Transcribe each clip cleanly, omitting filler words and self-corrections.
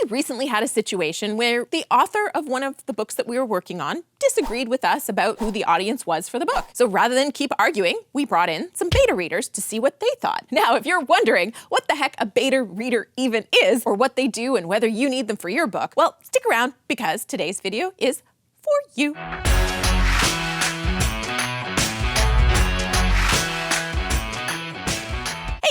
recently had a situation where the author of one of the books that we were working on disagreed with us about who the audience was for the book. So rather than keep arguing, we brought in some beta readers to see what they thought. Now, if you're wondering what the heck a beta reader even is, or what they do and whether you need them for your book, well, stick around because today's video is for you.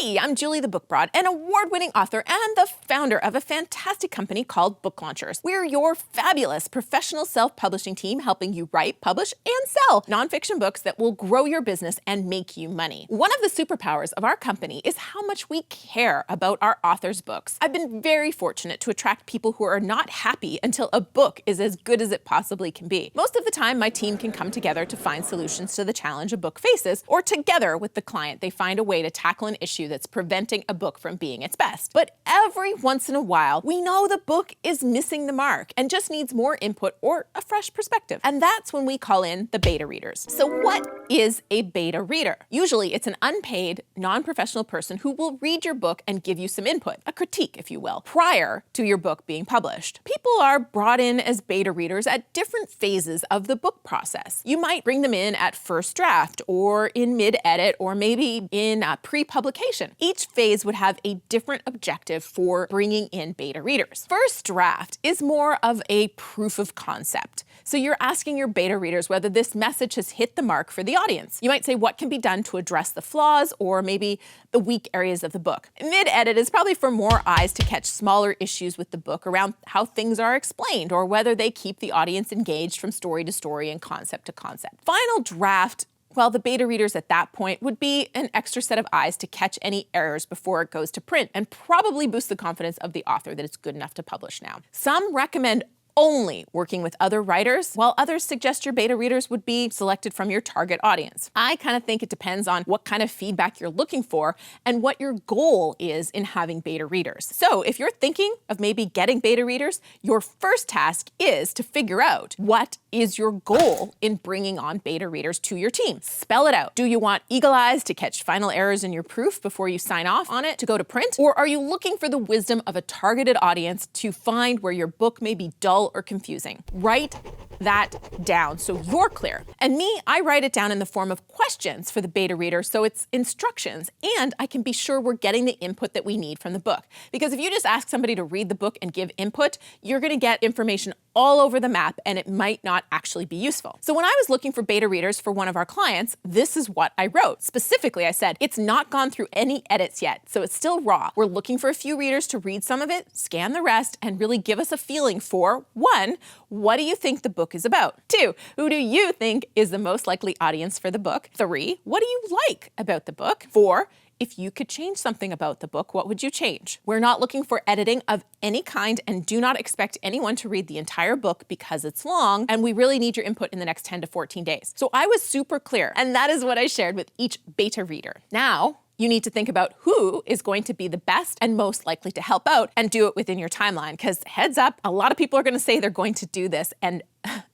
Hey, I'm Julie the Book Broad, an award-winning author and the founder of a fantastic company called Book Launchers. We're your fabulous professional self-publishing team helping you write, publish, and sell nonfiction books that will grow your business and make you money. One of the superpowers of our company is how much we care about our authors' books. I've been very fortunate to attract people who are not happy until a book is as good as it possibly can be. Most of the time, my team can come together to find solutions to the challenge a book faces, or together with the client, they find a way to tackle an issue that's preventing a book from being its best. But every once in a while, we know the book is missing the mark and just needs more input or a fresh perspective. And that's when we call in the beta readers. So what is a beta reader? Usually it's an unpaid, non-professional person who will read your book and give you some input, a critique, if you will, prior to your book being published. People are brought in as beta readers at different phases of the book process. You might bring them in at first draft or in mid-edit or maybe in pre-publication. Each phase would have a different objective for bringing in beta readers. First draft is more of a proof of concept. So you're asking your beta readers whether this message has hit the mark for the audience. You might say what can be done to address the flaws or maybe the weak areas of the book. Mid-edit is probably for more eyes to catch smaller issues with the book around how things are explained or whether they keep the audience engaged from story to story and concept to concept. Final draft, well, the beta readers at that point would be an extra set of eyes to catch any errors before it goes to print and probably boost the confidence of the author that it's good enough to publish now. Some recommend only working with other writers, while others suggest your beta readers would be selected from your target audience. I kind of think it depends on what kind of feedback you're looking for and what your goal is in having beta readers. So if you're thinking of maybe getting beta readers, your first task is to figure out what is your goal in bringing on beta readers to your team. Spell it out. Do you want eagle eyes to catch final errors in your proof before you sign off on it to go to print? Or are you looking for the wisdom of a targeted audience to find where your book may be dull or confusing? Write that down so you're clear. And me, I write it down in the form of questions for the beta reader so it's instructions and I can be sure we're getting the input that we need from the book. Because if you just ask somebody to read the book and give input, you're gonna get information all over the map and it might not actually be useful. So when I was looking for beta readers for one of our clients, this is what I wrote. Specifically, I said, it's not gone through any edits yet, so it's still raw. We're looking for a few readers to read some of it, scan the rest, and really give us a feeling for, 1, what do you think the book is about? 2, who do you think is the most likely audience for the book? 3, what do you like about the book? 4, if you could change something about the book, what would you change? We're not looking for editing of any kind and do not expect anyone to read the entire book because it's long and we really need your input in the next 10 to 14 days. So I was super clear and that is what I shared with each beta reader. Now, you need to think about who is going to be the best and most likely to help out and do it within your timeline. Because heads up, a lot of people are going to say they're going to do this and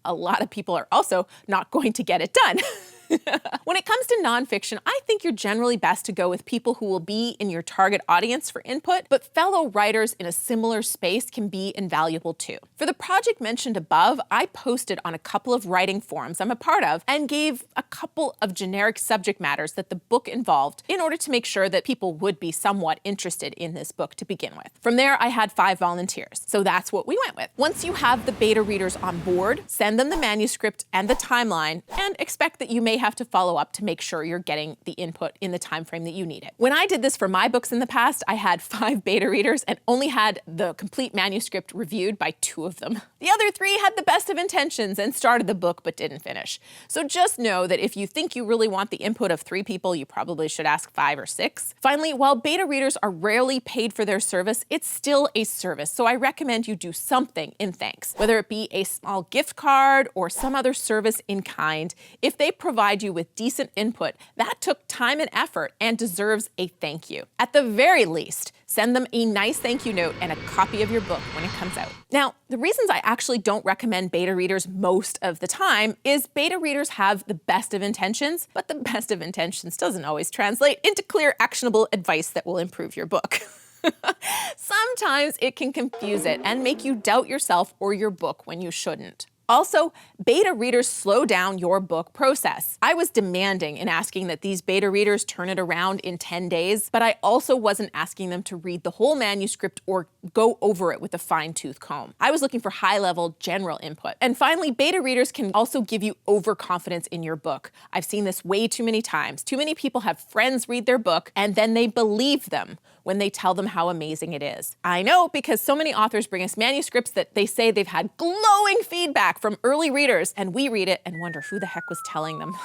a lot of people are also not going to get it done. When it comes to nonfiction, I think you're generally best to go with people who will be in your target audience for input, but fellow writers in a similar space can be invaluable too. For the project mentioned above, I posted on a couple of writing forums I'm a part of and gave a couple of generic subject matters that the book involved in order to make sure that people would be somewhat interested in this book to begin with. From there, I had 5 volunteers, so that's what we went with. Once you have the beta readers on board, send them the manuscript and the timeline and expect that you may have to follow up to make sure you're getting the input in the time frame that you need it. When I did this for my books in the past, I had 5 beta readers and only had the complete manuscript reviewed by 2 of them. The other 3 had the best of intentions and started the book but didn't finish. So just know that if you think you really want the input of 3 people, you probably should ask 5 or 6. Finally, while beta readers are rarely paid for their service, it's still a service. So I recommend you do something in thanks, whether it be a small gift card or some other service in kind. If they provide you with decent input, that took time and effort and deserves a thank you. At the very least, send them a nice thank you note and a copy of your book when it comes out. Now, the reasons I actually don't recommend beta readers most of the time is beta readers have the best of intentions, but the best of intentions doesn't always translate into clear, actionable advice that will improve your book. Sometimes it can confuse it and make you doubt yourself or your book when you shouldn't. Also, beta readers slow down your book process. I was demanding in asking that these beta readers turn it around in 10 days, but I also wasn't asking them to read the whole manuscript or go over it with a fine-tooth comb. I was looking for high-level general input. And finally, beta readers can also give you overconfidence in your book. I've seen this way too many times. Too many people have friends read their book and then they believe them when they tell them how amazing it is. I know, because so many authors bring us manuscripts that they say they've had glowing feedback from early readers, and we read it and wonder who the heck was telling them.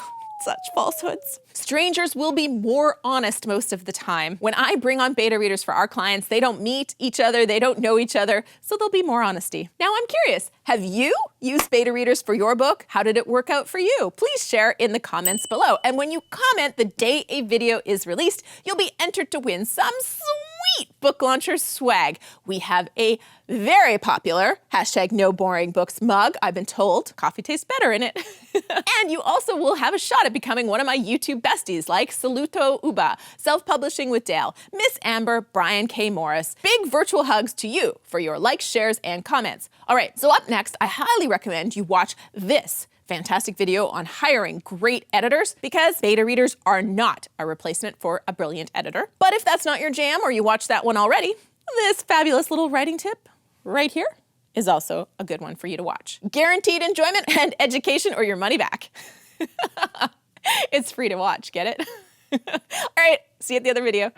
Such falsehoods. Strangers will be more honest most of the time. When I bring on beta readers for our clients, they don't meet each other, they don't know each other, so there'll be more honesty. Now I'm curious, have you used beta readers for your book? How did it work out for you? Please share in the comments below. And when you comment the day a video is released, you'll be entered to win some sweet Book Launchers swag. We have a very popular #NoBoringBooks mug. I've been told coffee tastes better in it. And you also will have a shot at becoming one of my YouTube besties like Saluto Uba, Self-Publishing with Dale, Miss Amber, Brian K. Morris. Big virtual hugs to you for your likes, shares, and comments. All right, so up next, I highly recommend you watch this fantastic video on hiring great editors, because beta readers are not a replacement for a brilliant editor. But if that's not your jam or you watched that one already, this fabulous little writing tip right here is also a good one for you to watch. Guaranteed enjoyment and education or your money back. It's free to watch, get it? All right, see you at the other video.